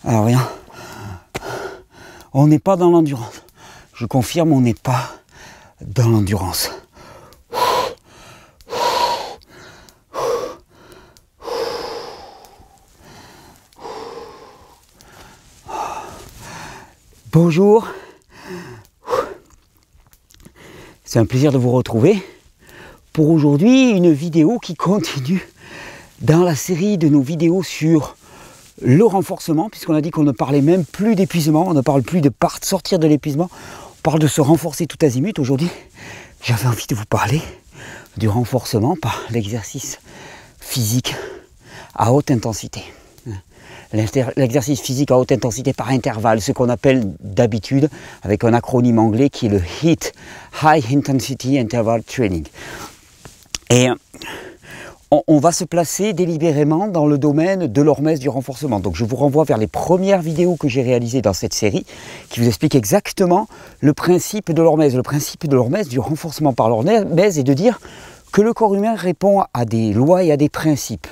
Alors rien, on n'est pas dans l'endurance. Je confirme, on n'est pas dans l'endurance. Bonjour, c'est un plaisir de vous retrouver pour aujourd'hui une vidéo qui continue dans la série de nos vidéos sur le renforcement, puisqu'on a dit qu'on ne parlait même plus d'épuisement, on ne parle plus de sortir de l'épuisement, on parle de se renforcer tout azimut. Aujourd'hui, j'avais envie de vous parler du renforcement par l'exercice physique à haute intensité. L'exercice physique à haute intensité par intervalle, ce qu'on appelle d'habitude avec un acronyme anglais qui est le HIIT, High Intensity Interval Training. Et on va se placer délibérément dans le domaine de l'hormèse du renforcement. Donc je vous renvoie vers les premières vidéos que j'ai réalisées dans cette série qui vous expliquent exactement le principe de l'hormèse. Le principe de l'hormèse, du renforcement par l'hormèse, est de dire que le corps humain répond à des lois et à des principes.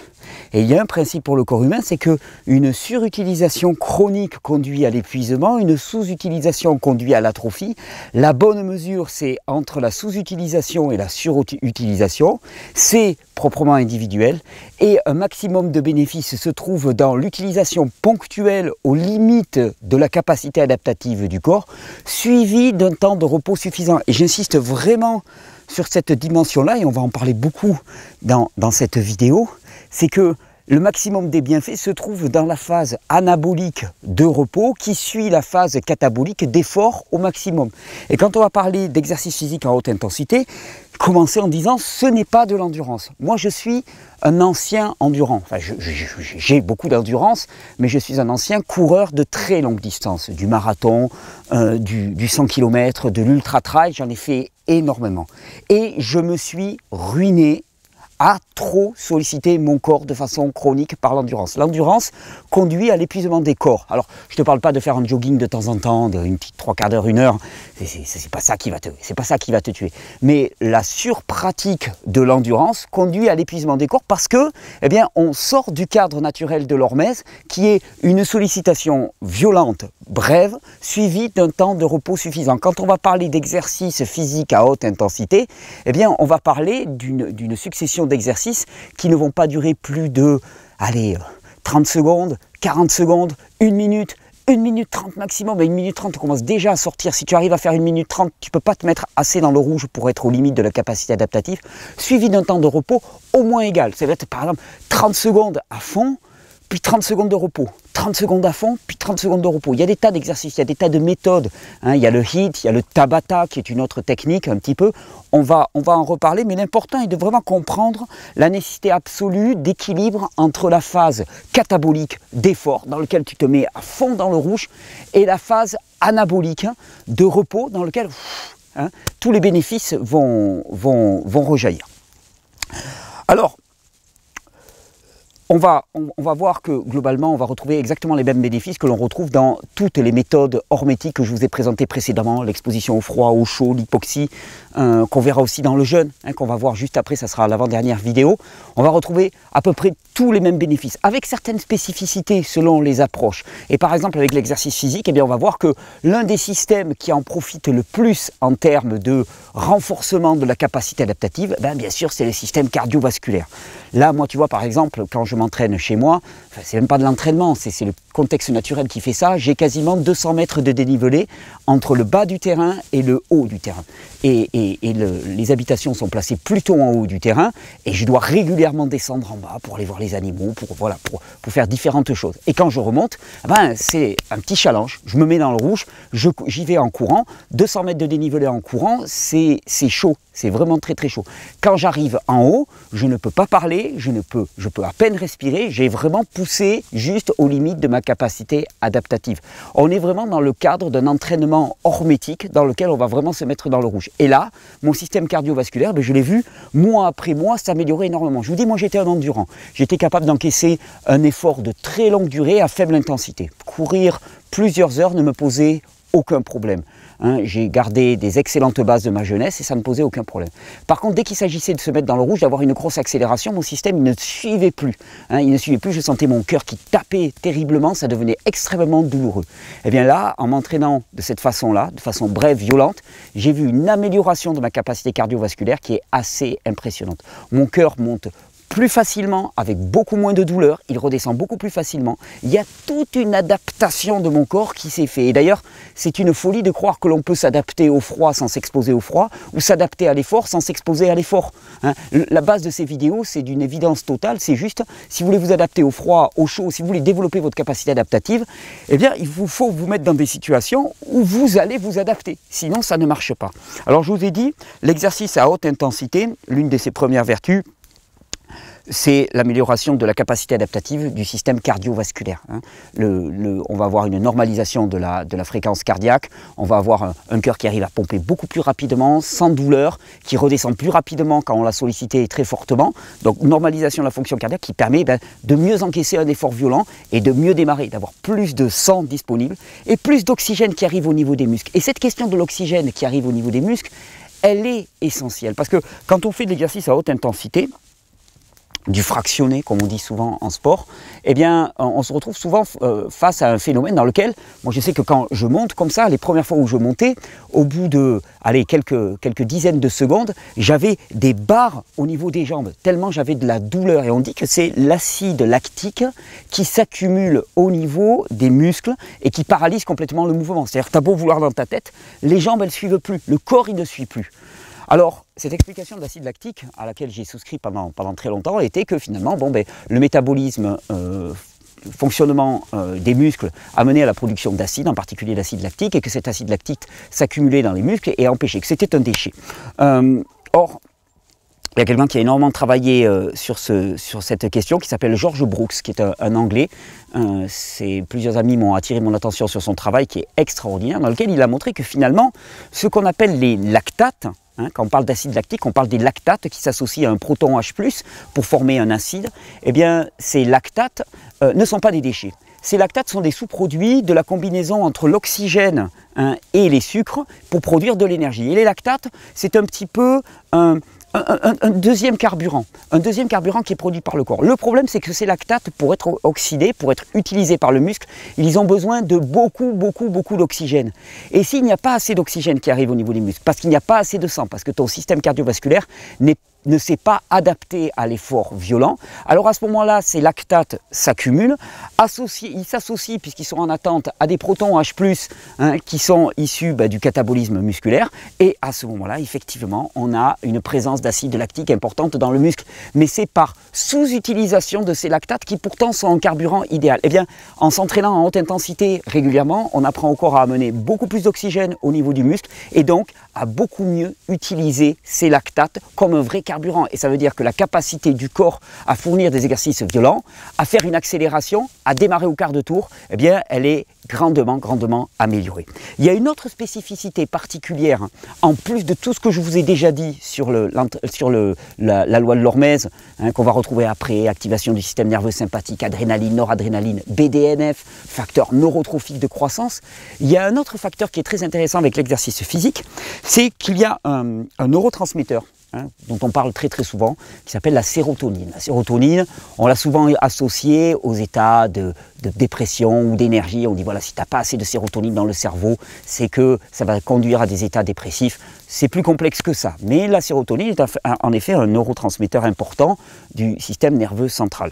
Et il y a un principe pour le corps humain, c'est qu'une surutilisation chronique conduit à l'épuisement, une sous-utilisation conduit à l'atrophie. La bonne mesure, c'est entre la sous-utilisation et la surutilisation. C'est proprement individuel. Et un maximum de bénéfices se trouve dans l'utilisation ponctuelle aux limites de la capacité adaptative du corps, suivie d'un temps de repos suffisant. Et j'insiste vraiment sur cette dimension-là, et on va en parler beaucoup dans cette vidéo. C'est que le maximum des bienfaits se trouve dans la phase anabolique de repos qui suit la phase catabolique d'effort au maximum. Et quand on va parler d'exercice physique en haute intensité, commencer en disant ce n'est pas de l'endurance. Moi je suis un ancien endurant, enfin j'ai beaucoup d'endurance, mais je suis un ancien coureur de très longue distance, du marathon, du 100 km, de l'ultra-trail, j'en ai fait énormément. Et je me suis ruiné à trop solliciter mon corps de façon chronique par l'endurance. L'endurance conduit à l'épuisement des corps. Alors, je ne te parle pas de faire un jogging de temps en temps, une petite 3/4 d'heure, 1 heure, c'est pas ça qui va te tuer. Mais la surpratique de l'endurance conduit à l'épuisement des corps parce que, eh bien, on sort du cadre naturel de l'hormèse qui est une sollicitation violente, brève, suivie d'un temps de repos suffisant. Quand on va parler d'exercice physique à haute intensité, eh bien, on va parler d'une succession d'exercices qui ne vont pas durer plus de 30 secondes, 40 secondes, 1 minute, 1 minute 30 maximum. À 1 minute 30, on commence déjà à sortir. Si tu arrives à faire 1 minute 30, tu ne peux pas te mettre assez dans le rouge pour être aux limites de la capacité adaptative, suivi d'un temps de repos au moins égal. Ça va être par exemple 30 secondes à fond, puis 30 secondes de repos. 30 secondes à fond, puis 30 secondes de repos. Il y a des tas d'exercices, il y a des tas de méthodes. Il y a le HIIT, il y a le Tabata, qui est une autre technique un petit peu. On va en reparler, mais l'important est de vraiment comprendre la nécessité absolue d'équilibre entre la phase catabolique d'effort, dans laquelle tu te mets à fond dans le rouge, et la phase anabolique de repos, dans laquelle tous les bénéfices vont rejaillir. Alors, on va voir que globalement, on va retrouver exactement les mêmes bénéfices que l'on retrouve dans toutes les méthodes hormétiques que je vous ai présentées précédemment, l'exposition au froid, au chaud, l'hypoxie, qu'on verra aussi dans le jeûne, qu'on va voir juste après, ça sera l'avant-dernière vidéo. On va retrouver à peu près tous les mêmes bénéfices, avec certaines spécificités selon les approches. Et par exemple, avec l'exercice physique, eh bien, on va voir que l'un des systèmes qui en profite le plus en termes de renforcement de la capacité adaptative, bien sûr, c'est le système cardiovasculaire. Là, moi, tu vois, par exemple, quand je m'entraîne chez moi, c'est même pas de l'entraînement, c'est le contexte naturel qui fait ça, j'ai quasiment 200 mètres de dénivelé entre le bas du terrain et le haut du terrain. Et les habitations sont placées plutôt en haut du terrain, et je dois régulièrement descendre en bas pour aller voir les animaux, pour faire différentes choses. Et quand je remonte, c'est un petit challenge, je me mets dans le rouge, j'y vais en courant, 200 mètres de dénivelé en courant, c'est chaud. C'est vraiment très très chaud. Quand j'arrive en haut, je ne peux pas parler, je peux à peine respirer, j'ai vraiment poussé juste aux limites de ma capacité adaptative. On est vraiment dans le cadre d'un entraînement hormétique dans lequel on va vraiment se mettre dans le rouge. Et là, mon système cardiovasculaire, je l'ai vu mois après mois s'améliorer énormément. Je vous dis, moi j'étais un endurant. J'étais capable d'encaisser un effort de très longue durée à faible intensité. Courir plusieurs heures ne me posait aucun problème. hein, j'ai gardé des excellentes bases de ma jeunesse et ça ne posait aucun problème. Par contre, dès qu'il s'agissait de se mettre dans le rouge, d'avoir une grosse accélération, mon système il ne suivait plus. Hein, il ne suivait plus, je sentais mon cœur qui tapait terriblement, ça devenait extrêmement douloureux. Et bien là, en m'entraînant de cette façon-là, de façon brève, violente, j'ai vu une amélioration de ma capacité cardiovasculaire qui est assez impressionnante. Mon cœur monte plus facilement, avec beaucoup moins de douleur, il redescend beaucoup plus facilement. Il y a toute une adaptation de mon corps qui s'est fait. Et d'ailleurs, c'est une folie de croire que l'on peut s'adapter au froid sans s'exposer au froid, ou s'adapter à l'effort sans s'exposer à l'effort. Hein. La base de ces vidéos, c'est d'une évidence totale, c'est juste, si vous voulez vous adapter au froid, au chaud, si vous voulez développer votre capacité adaptative, eh bien, il vous faut vous mettre dans des situations où vous allez vous adapter. Sinon, ça ne marche pas. Alors, je vous ai dit, l'exercice à haute intensité, l'une de ses premières vertus, c'est l'amélioration de la capacité adaptative du système cardiovasculaire. Hein. On va avoir une normalisation de la fréquence cardiaque, on va avoir un cœur qui arrive à pomper beaucoup plus rapidement, sans douleur, qui redescend plus rapidement quand on l'a sollicité très fortement. Donc normalisation de la fonction cardiaque qui permet de mieux encaisser un effort violent et de mieux démarrer, d'avoir plus de sang disponible et plus d'oxygène qui arrive au niveau des muscles. Et cette question de l'oxygène qui arrive au niveau des muscles, elle est essentielle parce que quand on fait de l'exercice à haute intensité, du fractionné, comme on dit souvent en sport, eh bien, on se retrouve souvent face à un phénomène dans lequel, moi je sais que quand je monte comme ça, les premières fois où je montais, au bout de quelques dizaines de secondes, j'avais des barres au niveau des jambes, tellement j'avais de la douleur. Et on dit que c'est l'acide lactique qui s'accumule au niveau des muscles et qui paralyse complètement le mouvement. C'est-à-dire que tu as beau vouloir dans ta tête, les jambes elles ne suivent plus, le corps il ne suit plus. Alors, cette explication de l'acide lactique, à laquelle j'ai souscrit pendant très longtemps, était que finalement, le métabolisme, fonctionnement des muscles a mené à la production d'acide, en particulier l'acide lactique, et que cet acide lactique s'accumulait dans les muscles et empêchait, que c'était un déchet. Or, il y a quelqu'un qui a énormément travaillé sur cette question, qui s'appelle George Brooks, qui est un Anglais. Plusieurs amis m'ont attiré mon attention sur son travail, qui est extraordinaire, dans lequel il a montré que finalement, ce qu'on appelle les lactates, hein, quand on parle d'acide lactique, on parle des lactates qui s'associent à un proton H+, pour former un acide. Eh bien, ces lactates ne sont pas des déchets. Ces lactates sont des sous-produits de la combinaison entre l'oxygène et les sucres pour produire de l'énergie. Et les lactates, c'est un petit peu un deuxième carburant qui est produit par le corps. Le problème, c'est que ces lactates, pour être oxydés, pour être utilisés par le muscle, ils ont besoin de beaucoup d'oxygène. Et s'il n'y a pas assez d'oxygène qui arrive au niveau des muscles, parce qu'il n'y a pas assez de sang, parce que ton système cardiovasculaire ne s'est pas adapté à l'effort violent, alors à ce moment-là, ces lactates s'accumulent, ils s'associent, puisqu'ils sont en attente, à des protons H+, qui sont issus du catabolisme musculaire, et à ce moment-là, effectivement, on a une présence d'acide lactique importante dans le muscle. Mais c'est par sous-utilisation de ces lactates qui pourtant sont un carburant idéal. Eh bien, en s'entraînant en haute intensité régulièrement, on apprend au corps à amener beaucoup plus d'oxygène au niveau du muscle, et donc à beaucoup mieux utiliser ces lactates comme un vrai carburant. Et ça veut dire que la capacité du corps à fournir des exercices violents, à faire une accélération, à démarrer au quart de tour, eh bien, elle est grandement améliorée. Il y a une autre spécificité particulière, en plus de tout ce que je vous ai déjà dit sur la loi de l'hormèse, qu'on va retrouver après, activation du système nerveux sympathique, adrénaline, noradrénaline, BDNF, facteur neurotrophique de croissance. Il y a un autre facteur qui est très intéressant avec l'exercice physique, c'est qu'il y a un neurotransmetteur, dont on parle très souvent, qui s'appelle la sérotonine. La sérotonine, on l'a souvent associée aux états de dépression ou d'énergie. On dit voilà, si tu n'as pas assez de sérotonine dans le cerveau, c'est que ça va conduire à des états dépressifs. C'est plus complexe que ça. Mais la sérotonine est en effet un neurotransmetteur important du système nerveux central.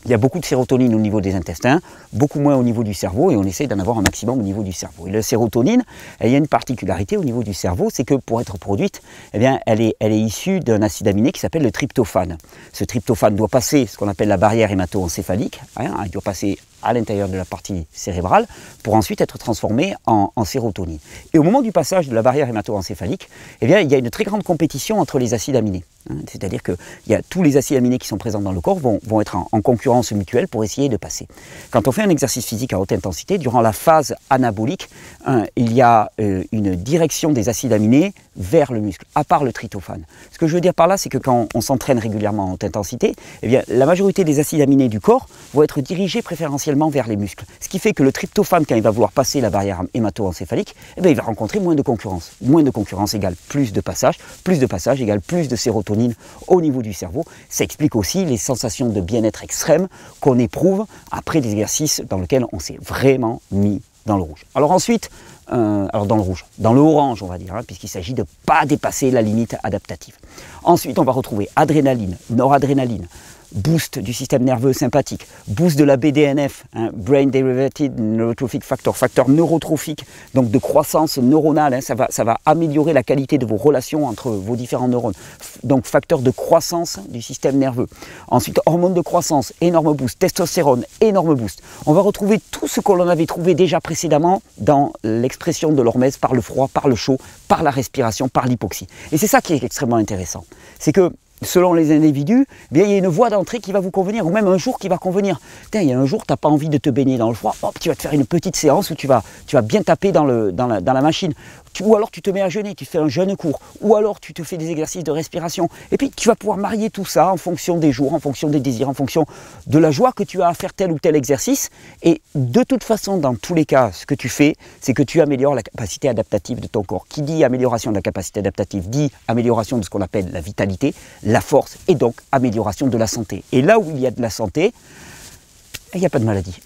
Il y a beaucoup de sérotonine au niveau des intestins, beaucoup moins au niveau du cerveau, et on essaye d'en avoir un maximum au niveau du cerveau. Et la sérotonine, il y a une particularité au niveau du cerveau, c'est que pour être produite, eh bien, elle est issue d'un acide aminé qui s'appelle le tryptophane. Ce tryptophane doit passer ce qu'on appelle la barrière hémato-encéphalique, il doit passer à l'intérieur de la partie cérébrale pour ensuite être transformé en sérotonine. Et au moment du passage de la barrière hémato-encéphalique, eh bien, il y a une très grande compétition entre les acides aminés. C'est-à-dire que tous les acides aminés qui sont présents dans le corps vont être en concurrence mutuelle pour essayer de passer. Quand on fait un exercice physique à haute intensité, durant la phase anabolique, il y a une direction des acides aminés vers le muscle, à part le tryptophane. Ce que je veux dire par là, c'est que quand on s'entraîne régulièrement à haute intensité, eh bien, la majorité des acides aminés du corps vont être dirigés préférentiellement vers les muscles. Ce qui fait que le tryptophane, quand il va vouloir passer la barrière hémato-encéphalique, eh bien, il va rencontrer moins de concurrence. Moins de concurrence égale plus de passage égale plus de sérotonine au niveau du cerveau. Ça explique aussi les sensations de bien-être extrême qu'on éprouve après des exercices dans lesquels on s'est vraiment mis dans le rouge. Alors ensuite, dans le orange on va dire, puisqu'il s'agit de ne pas dépasser la limite adaptative. Ensuite on va retrouver adrénaline, noradrénaline, boost du système nerveux sympathique, boost de la BDNF, Brain Derivative Neurotrophic Factor, facteur neurotrophique, donc de croissance neuronale, ça va améliorer la qualité de vos relations entre vos différents neurones, donc facteur de croissance du système nerveux. Ensuite, hormone de croissance, énorme boost, testostérone, énorme boost. On va retrouver tout ce qu'on avait trouvé déjà précédemment dans l'expression de l'hormèse par le froid, par le chaud, par la respiration, par l'hypoxie. Et c'est ça qui est extrêmement intéressant, c'est que selon les individus, bien, il y a une voie d'entrée qui va vous convenir, ou même un jour qui va convenir. Il y a un jour, tu n'as pas envie de te baigner dans le froid, hop, tu vas te faire une petite séance où tu vas bien taper dans la machine. Ou alors tu te mets à jeûner, tu fais un jeûne court, ou alors tu te fais des exercices de respiration. Et puis tu vas pouvoir marier tout ça en fonction des jours, en fonction des désirs, en fonction de la joie que tu as à faire tel ou tel exercice. Et de toute façon, dans tous les cas, ce que tu fais, c'est que tu améliores la capacité adaptative de ton corps. Qui dit amélioration de la capacité adaptative, dit amélioration de ce qu'on appelle la vitalité, la force, et donc amélioration de la santé. Et là où il y a de la santé, il n'y a pas de maladie.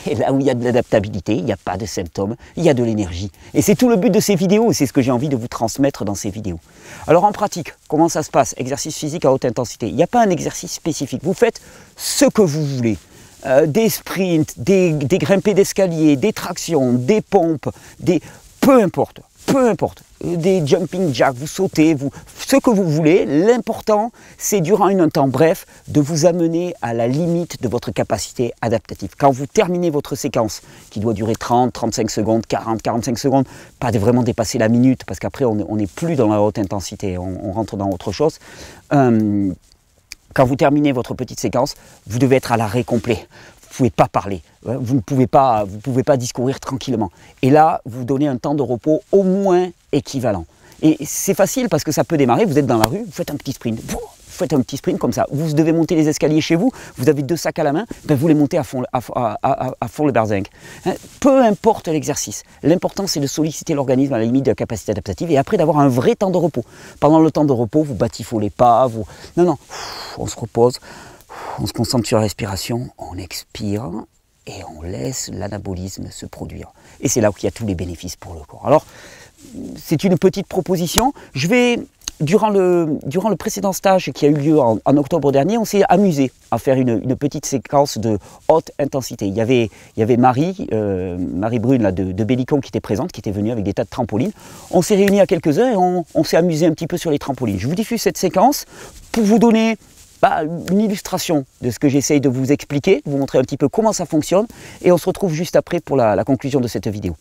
Et là où il y a de l'adaptabilité, il n'y a pas de symptômes, il y a de l'énergie. Et c'est tout le but de ces vidéos, et c'est ce que j'ai envie de vous transmettre dans ces vidéos. Alors en pratique, comment ça se passe? Exercice physique à haute intensité. Il n'y a pas un exercice spécifique. Vous faites ce que vous voulez. Des sprints, des grimpées d'escalier, des tractions, des pompes, peu importe. Des jumping jacks, vous sautez, ce que vous voulez. L'important, c'est durant un temps bref, de vous amener à la limite de votre capacité adaptative. Quand vous terminez votre séquence, qui doit durer 30, 35 secondes, 40, 45 secondes, pas de vraiment dépasser la minute, parce qu'après, on n'est plus dans la haute intensité, on rentre dans autre chose. Quand vous terminez votre petite séquence, vous devez être à l'arrêt complet. Vous ne pouvez pas parler, vous ne pouvez pas discourir tranquillement. Et là, vous donnez un temps de repos au moins équivalent. Et c'est facile parce que ça peut démarrer, vous êtes dans la rue, vous faites un petit sprint. Vous faites un petit sprint comme ça. Vous devez monter les escaliers chez vous, vous avez 2 sacs à la main, ben vous les montez à fond le berzingue. Peu importe l'exercice, l'important c'est de solliciter l'organisme à la limite de la capacité adaptative et après d'avoir un vrai temps de repos. Pendant le temps de repos, vous batifolez pas, non, on se repose. On se concentre sur la respiration, on expire et on laisse l'anabolisme se produire. Et c'est là où il y a tous les bénéfices pour le corps. Alors, c'est une petite proposition. Durant le précédent stage qui a eu lieu en octobre dernier, on s'est amusé à faire une petite séquence de haute intensité. Il y avait Marie Brune là, de Bellicon qui était présente, qui était venue avec des tas de trampolines. On s'est réunis à quelques-uns et on s'est amusé un petit peu sur les trampolines. Je vous diffuse cette séquence pour vous donner une illustration de ce que j'essaye de vous expliquer, vous montrer un petit peu comment ça fonctionne, et on se retrouve juste après pour la conclusion de cette vidéo.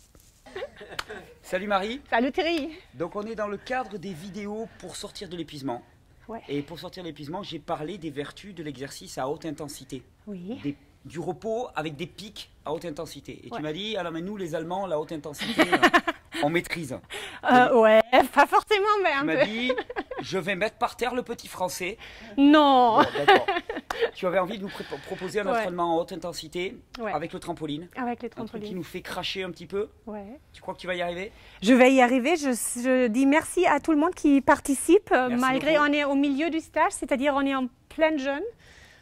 Salut Marie. Salut Thierry. Donc on est dans le cadre des vidéos pour sortir de l'épuisement. Ouais. Et pour sortir de l'épuisement, j'ai parlé des vertus de l'exercice à haute intensité. Oui. Du repos avec des pics à haute intensité. Et ouais. Tu m'as dit, alors mais nous les Allemands, la haute intensité, on maîtrise. Ouais, pas forcément, mais un peu. Tu m'as dit, je vais mettre par terre le petit français. Non. Bon, d'accord. Tu avais envie de nous proposer un entraînement en haute intensité avec le trampoline. Avec le trampoline. Un truc qui trampoline. nous fait cracher un petit peu. Ouais. Tu crois que tu vas y arriver? Je vais y arriver. Je dis merci à tout le monde qui participe, malgré beaucoup. On est au milieu du stage, c'est-à-dire on est en plein jeûne.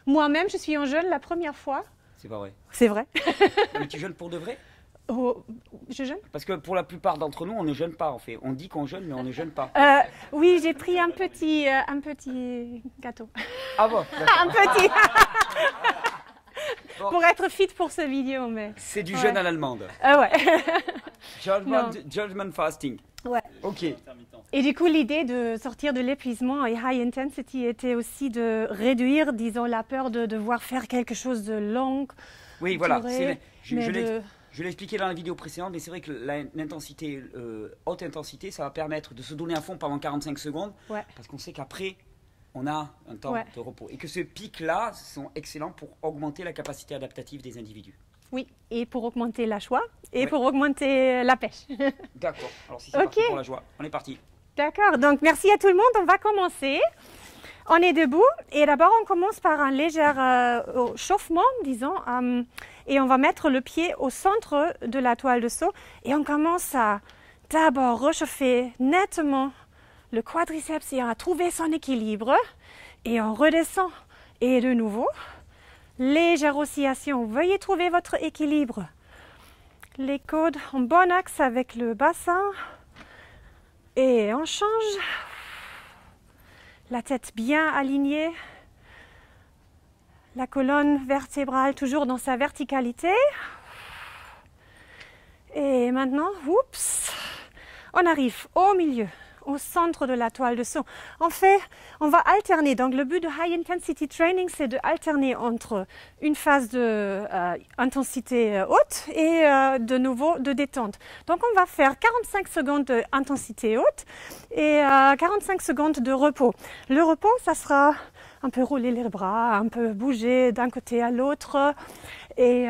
Moi-même, je suis en jeûne la première fois. C'est pas vrai. C'est vrai. Mais tu jeûnes pour de vrai? Oh, je jeûne? Parce que pour la plupart d'entre nous, on ne jeûne pas en fait. On dit qu'on jeûne, mais on ne jeûne pas. Oui, j'ai pris un petit gâteau. Ah bon? Un petit. Bon. Pour être fit pour cette vidéo, mais. C'est du jeûne à l'allemande. Ouais. Judgment fasting. Ouais. Ok. Et du coup, l'idée de sortir de l'épuisement et high intensity était aussi de réduire, disons, la peur de devoir faire quelque chose de long. Oui, voilà. Je l'ai expliqué dans la vidéo précédente, mais c'est vrai que l'intensité, haute intensité, ça va permettre de se donner à fond pendant 45 secondes. Ouais. Parce qu'on sait qu'après, on a un temps Ouais. de repos. Et que ce pic-là sont excellents pour augmenter la capacité adaptative des individus. Oui, et pour augmenter la joie et Ouais. pour augmenter la pêche. D'accord. Alors si c'est Ok. parti pour la joie, on est parti. D'accord, donc merci à tout le monde. On va commencer. On est debout et d'abord on commence par un léger chauffement, disons, et on va mettre le pied au centre de la toile de saut et on commence à d'abord réchauffer nettement le quadriceps et à trouver son équilibre et on redescend et de nouveau, légère oscillation. Veuillez trouver votre équilibre. Les coudes en bon axe avec le bassin et on change. La tête bien alignée, la colonne vertébrale toujours dans sa verticalité. Et maintenant, oups, on arrive au milieu, au centre de la toile de saut. En fait, on va alterner. Donc le but de High Intensity Training, c'est de alterner entre une phase de intensité haute et de nouveau de détente. Donc on va faire 45 secondes d'intensité haute et 45 secondes de repos. Le repos, ça sera un peu rouler les bras, un peu bouger d'un côté à l'autre. Et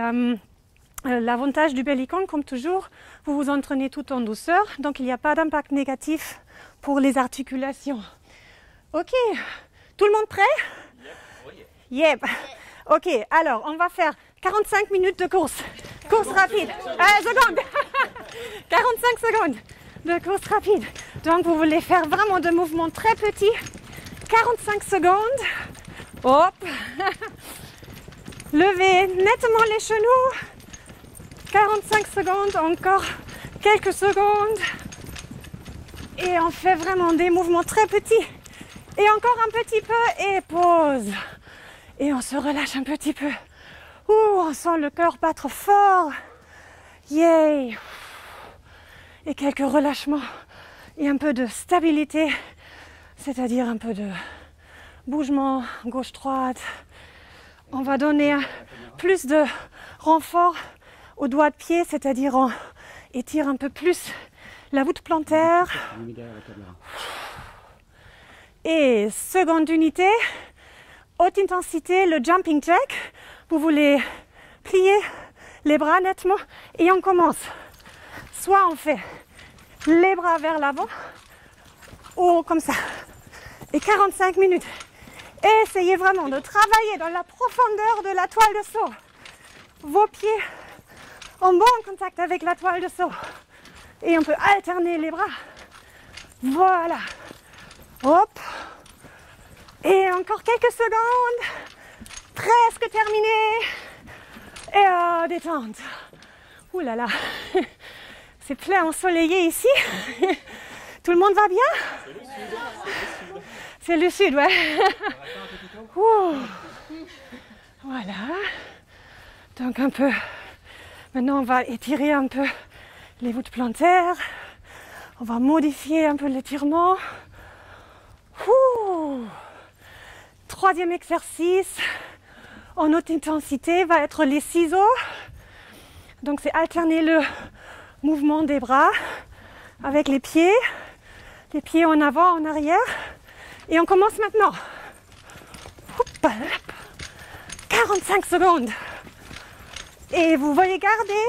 l'avantage du Bellicon, comme toujours, vous vous entraînez tout en douceur, donc il n'y a pas d'impact négatif pour les articulations. Ok, tout le monde prêt? Yep. Ok, alors on va faire 45 minutes de course. Course rapide. Seconde. 45 secondes de course rapide. Donc vous voulez faire vraiment de mouvements très petits. 45 secondes. Hop. Levez nettement les genoux. 45 secondes, encore quelques secondes. Et on fait vraiment des mouvements très petits. Et encore un petit peu et pause. Et on se relâche un petit peu. Ouh, on sent le cœur battre fort. Yay! Et quelques relâchements et un peu de stabilité, c'est-à-dire un peu de bougement gauche-droite. On va donner plus de renfort au doigt de pied, c'est-à-dire on étire un peu plus la voûte plantaire. Et seconde unité, haute intensité, le jumping jack. Vous voulez plier les bras nettement et on commence. Soit on fait les bras vers l'avant ou comme ça. Et 45 minutes. Essayez vraiment de travailler dans la profondeur de la toile de saut. Vos pieds en bon contact avec la toile de saut. Et on peut alterner les bras. Voilà. Hop. Et encore quelques secondes. Presque terminé. Et détente. Ouh là là. C'est plein ensoleillé ici. Tout le monde va bien? C'est le sud, ouais. Ouh. Voilà. Donc un peu. Maintenant, on va étirer un peu les voûtes plantaires. On va modifier un peu l'étirement. Ouh. Troisième exercice en haute intensité va être les ciseaux. Donc c'est alterner le mouvement des bras avec les pieds en avant, en arrière. Et on commence maintenant. 45 secondes. Et vous voyez garder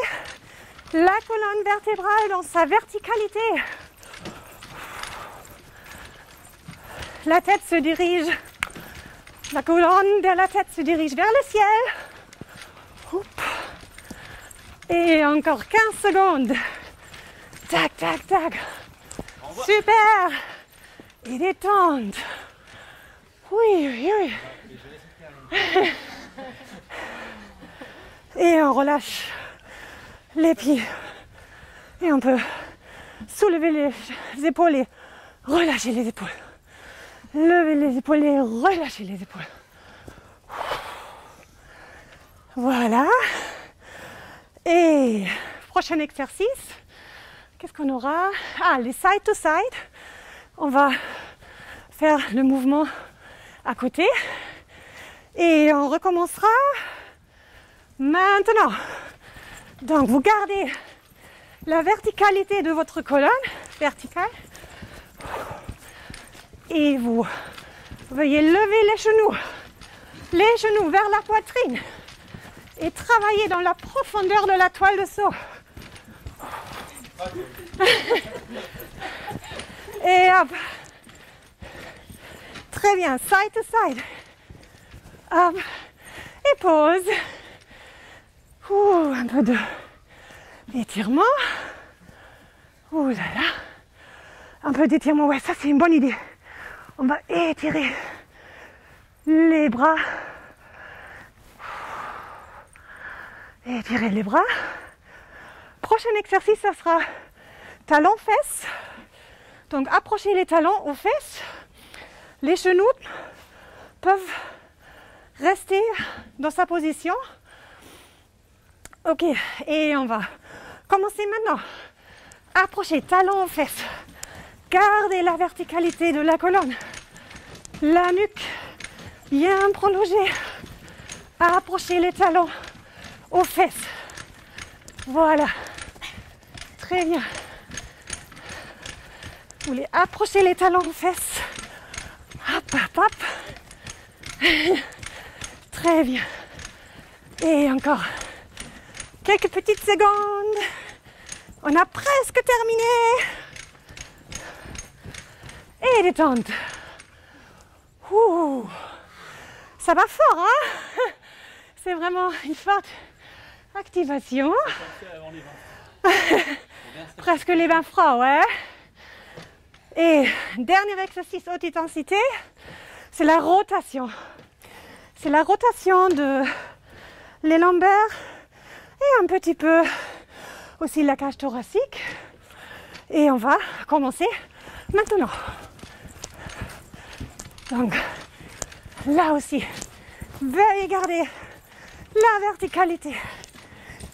la colonne vertébrale dans sa verticalité. La tête se dirige, la colonne de la tête se dirige vers le ciel. Oup. Et encore 15 secondes. Tac, tac, tac. Super. Et détente. Oui, oui, oui. Et on relâche les pieds. Et on peut soulever les épaules et relâcher les épaules. Lever les épaules et relâcher les épaules. Voilà. Et prochain exercice. Qu'est-ce qu'on aura? Ah, les side to side. On va faire le mouvement à côté. Et on recommencera maintenant. Donc vous gardez la verticalité de votre colonne, verticale, et vous Veuillez lever les genoux vers la poitrine et travailler dans la profondeur de la toile de saut. Et hop. Très bien, side to side. Hop. Et pause. Un peu d'étirement. Ouh là là. Un peu d'étirement, ouais, ça c'est une bonne idée. On va étirer les bras. Étirer les bras. Prochain exercice, ça sera talons-fesses. Donc approchez les talons aux fesses. Les genoux peuvent rester dans sa position. Ok, et on va commencer maintenant. Approchez talons aux fesses. Gardez la verticalité de la colonne. La nuque bien prolongée. Approchez les talons aux fesses. Voilà. Très bien. Vous voulez approcher les talons aux fesses. Hop, hop, hop. Très bien. Et encore quelques petites secondes. On a presque terminé. Et détente. Ouh. Ça va fort, hein? C'est vraiment une forte activation. Presque les bains froids, ouais. Et dernier exercice haute intensité, c'est la rotation. C'est la rotation de les lombaires et un petit peu aussi la cage thoracique. Et on va commencer maintenant. Donc là aussi, veuillez garder la verticalité.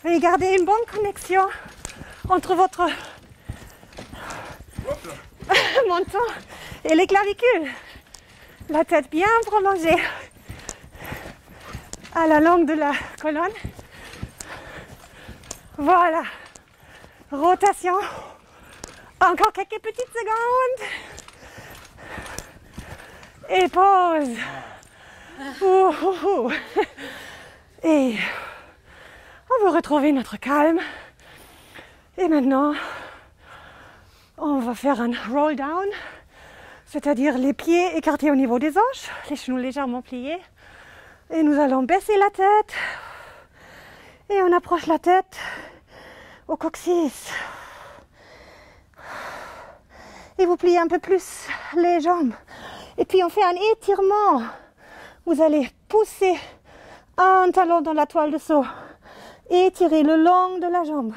Veuillez garder une bonne connexion entre votre menton et les clavicules. La tête bien prolongée à la longue de la colonne. Voilà. Rotation. Encore quelques petites secondes. Et pause. Et on va retrouver notre calme. Et maintenant, on va faire un roll down, c'est-à-dire les pieds écartés au niveau des hanches, les genoux légèrement pliés. Et nous allons baisser la tête. Et on approche la tête au coccyx. Et vous pliez un peu plus les jambes. Et puis on fait un étirement. Vous allez pousser un talon dans la toile de saut. Étirez le long de la jambe.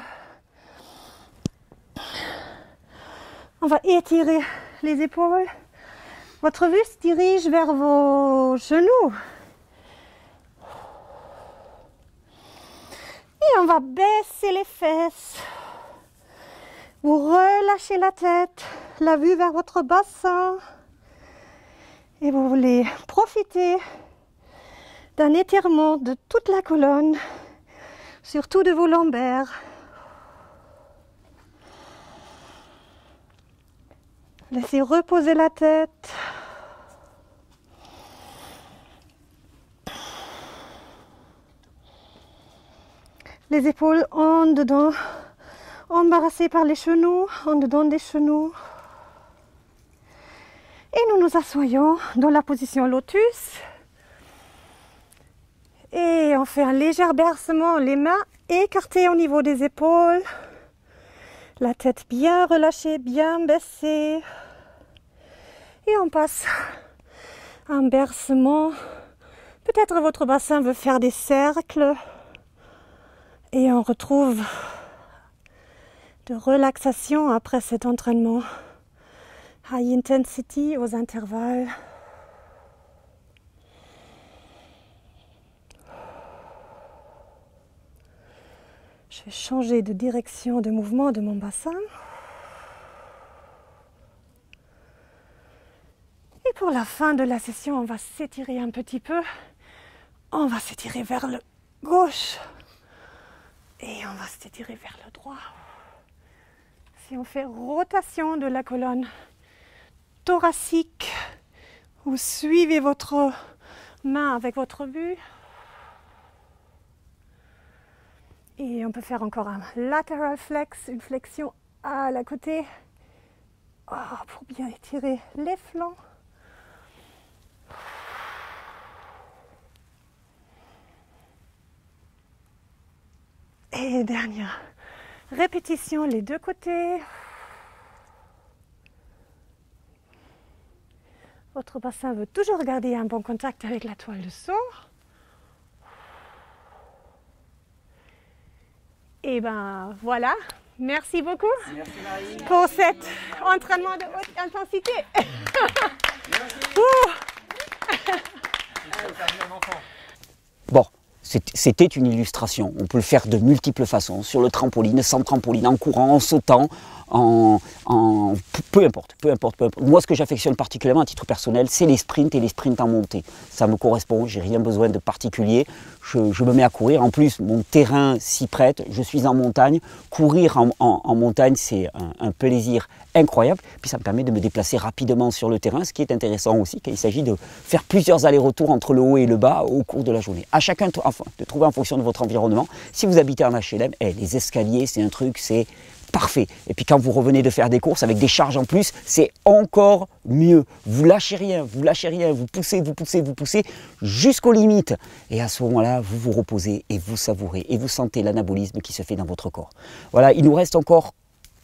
On va étirer les épaules. Votre vue se dirige vers vos genoux. Et on va baisser les fesses. Vous relâchez la tête, la vue vers votre bassin. Et vous voulez profiter d'un étirement de toute la colonne, surtout de vos lombaires. Laissez reposer la tête. Les épaules en dedans, embarrassées par les genoux, en dedans des genoux. Et nous nous assoyons dans la position lotus. Et on fait un léger bercement, les mains écartées au niveau des épaules. La tête bien relâchée, bien baissée. Et on passe un bercement. Peut-être votre bassin veut faire des cercles. Et on retrouve de relaxation après cet entraînement. High intensity aux intervalles. Je vais changer de direction de mouvement de mon bassin. Et pour la fin de la session, on va s'étirer un petit peu. On va s'étirer vers le gauche. Et on va s'étirer vers le droit. Si on fait rotation de la colonne thoracique, Vous suivez votre main avec votre vue. Et on peut faire encore un lateral flex, une flexion à la côté. Pour bien étirer les flancs. Et dernière répétition, les deux côtés. Votre bassin veut toujours garder un bon contact avec la toile de son. Et ben voilà, merci beaucoup. Merci Marie. Pour cet entraînement de haute intensité. Bon, c'était une illustration. On peut le faire de multiples façons, sur le trampoline, sans trampoline, en courant, en sautant, peu importe. Moi, ce que j'affectionne particulièrement à titre personnel, c'est les sprints et les sprints en montée. Ça me correspond, j'ai rien besoin de particulier. Je me mets à courir. En plus, mon terrain s'y prête. Je suis en montagne. Courir en montagne, c'est un plaisir incroyable. Puis ça me permet de me déplacer rapidement sur le terrain, ce qui est intéressant aussi, qu'il s'agit de faire plusieurs allers-retours entre le haut et le bas au cours de la journée. À chacun de trouver en fonction de votre environnement. Si vous habitez en HLM, les escaliers, c'est un truc, c'est parfait. Et puis quand vous revenez de faire des courses avec des charges en plus, c'est encore mieux. Vous lâchez rien, vous poussez jusqu'aux limites. Et à ce moment-là, vous vous reposez et vous savourez et vous sentez l'anabolisme qui se fait dans votre corps. Voilà, il nous reste encore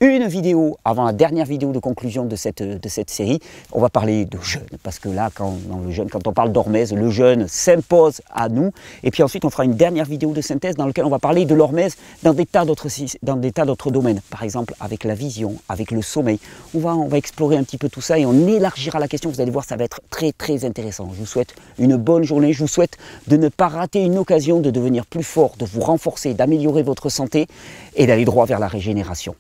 une vidéo avant la dernière vidéo de conclusion de cette série. On va parler de jeûne, parce que là, quand on parle d'hormèse, le jeûne s'impose à nous. Et puis ensuite, on fera une dernière vidéo de synthèse dans laquelle on va parler de l'hormèse dans des tas d'autres domaines. Par exemple, avec la vision, avec le sommeil. On va explorer un petit peu tout ça et on élargira la question. Vous allez voir, ça va être très très intéressant. Je vous souhaite une bonne journée. Je vous souhaite de ne pas rater une occasion de devenir plus fort, de vous renforcer, d'améliorer votre santé et d'aller droit vers la régénération.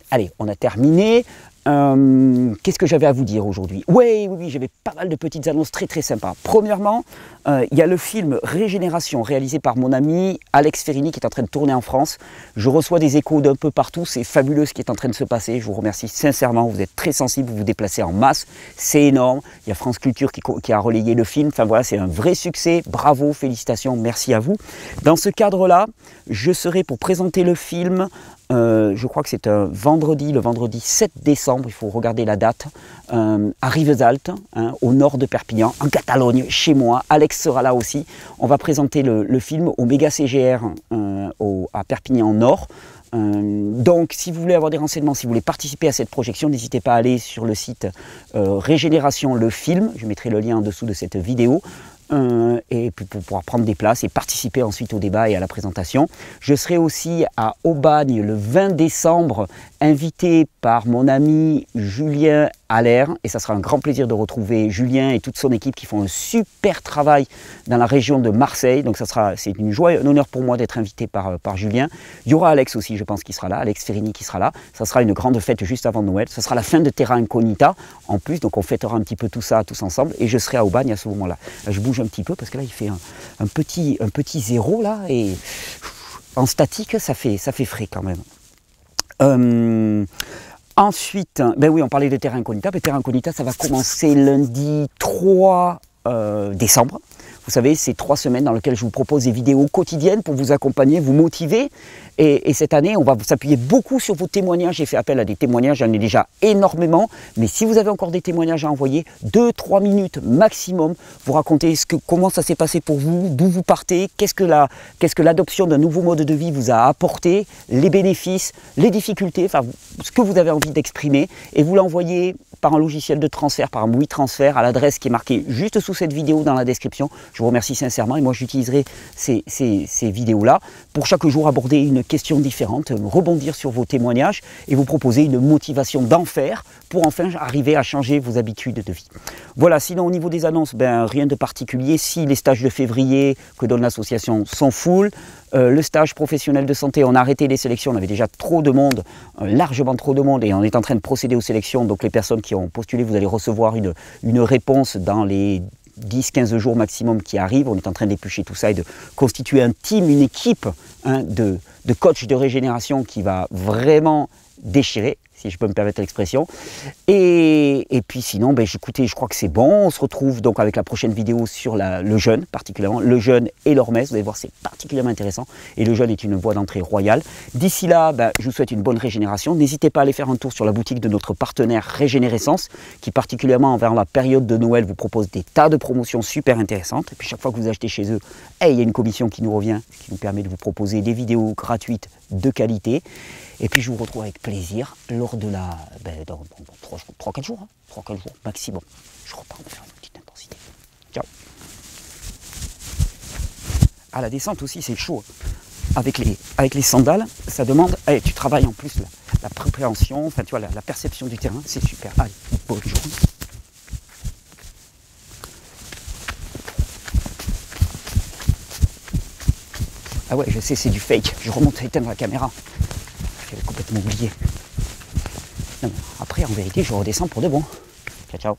Allez, on a terminé. Qu'est-ce que j'avais à vous dire aujourd'hui? Oui, j'avais pas mal de petites annonces très très sympas. Premièrement, il y a le film Régénération réalisé par mon ami Alex Ferrini qui est en train de tourner en France. Je reçois des échos d'un peu partout, c'est fabuleux ce qui est en train de se passer. Je vous remercie sincèrement, vous êtes très sensibles, vous vous déplacez en masse, c'est énorme. Il y a France Culture qui a relayé le film, enfin voilà, c'est un vrai succès. Bravo, félicitations, merci à vous. Dans ce cadre-là, je serai pour présenter le film. Je crois que c'est un vendredi, le vendredi 7 décembre, il faut regarder la date, à Rivesaltes, au nord de Perpignan, en Catalogne, chez moi. Alex sera là aussi. On va présenter le film au Méga CGR à Perpignan Nord. Donc si vous voulez avoir des renseignements, si vous voulez participer à cette projection, n'hésitez pas à aller sur le site Régénération le film, je mettrai le lien en dessous de cette vidéo. Et puis pour pouvoir prendre des places et participer ensuite au débat et à la présentation. Je serai aussi à Aubagne le 20 décembre, invité par mon ami Julien Allaire, et ça sera un grand plaisir de retrouver Julien et toute son équipe qui font un super travail dans la région de Marseille. Donc c'est une joie et un honneur pour moi d'être invité par Julien. Il y aura Alex aussi, je pense, qui sera là, Alex Ferrini qui sera là. Ça sera une grande fête juste avant Noël. Ce sera la fin de Terra Incognita en plus, donc on fêtera un petit peu tout ça tous ensemble, et je serai à Aubagne à ce moment-là. Je bouge un petit peu parce que là il fait un petit zéro là, et en statique ça fait frais quand même. Ensuite, ben oui, on parlait de Terra Incognita, mais Terra Incognita ça va commencer lundi 3 décembre. Vous savez, c'est 3 semaines dans lesquelles je vous propose des vidéos quotidiennes pour vous accompagner, vous motiver. Et cette année, on va s'appuyer beaucoup sur vos témoignages. J'ai fait appel à des témoignages, j'en ai déjà énormément. Mais si vous avez encore des témoignages à envoyer, 2-3 minutes maximum, vous racontez comment ça s'est passé pour vous, d'où vous partez, qu'est-ce que l'adoption d'un nouveau mode de vie vous a apporté, les bénéfices, les difficultés, enfin ce que vous avez envie d'exprimer. Et vous l'envoyez par un logiciel de transfert, par un WeTransfer à l'adresse qui est marquée juste sous cette vidéo dans la description. Je vous remercie sincèrement et moi j'utiliserai ces vidéos-là pour chaque jour aborder une question différente, rebondir sur vos témoignages et vous proposer une motivation d'enfer pour enfin arriver à changer vos habitudes de vie. Voilà, sinon au niveau des annonces, ben, rien de particulier. Si les stages de février que donne l'association sont full, le stage professionnel de santé, on a arrêté les sélections, on avait déjà trop de monde, largement trop de monde, et on est en train de procéder aux sélections. Donc les personnes qui ont postulé, vous allez recevoir une réponse dans les 10-15 jours maximum qui arrivent. On est en train d'éplucher tout ça et de constituer un team, une équipe de coachs de régénération qui va vraiment déchirer. si je peux me permettre l'expression. Et puis sinon, écoutez, je crois que c'est bon. On se retrouve donc avec la prochaine vidéo sur le jeûne, particulièrement le jeûne et l'hormèse. Vous allez voir, c'est particulièrement intéressant. Et le jeûne est une voie d'entrée royale. D'ici là, je vous souhaite une bonne régénération. N'hésitez pas à aller faire un tour sur la boutique de notre partenaire Régénérescence, qui particulièrement envers la période de Noël vous propose des tas de promotions super intéressantes. Et puis chaque fois que vous achetez chez eux, il y a une commission qui nous revient, qui nous permet de vous proposer des vidéos gratuites de qualité. Et puis je vous retrouve avec plaisir lors de la... dans 3-4 jours, 3-4 jours maximum. Je repars me faire une petite intensité. Ciao. À la descente aussi, c'est chaud. Avec les sandales, ça demande... tu travailles en plus la préparation, enfin tu vois, la perception du terrain, c'est super. Allez, bonne journée. Ah ouais, je sais, c'est du fake. Je remonte à éteindre la caméra. J'avais complètement oublié. Non, après, en vérité, je redescends pour de bon. Ciao, ciao.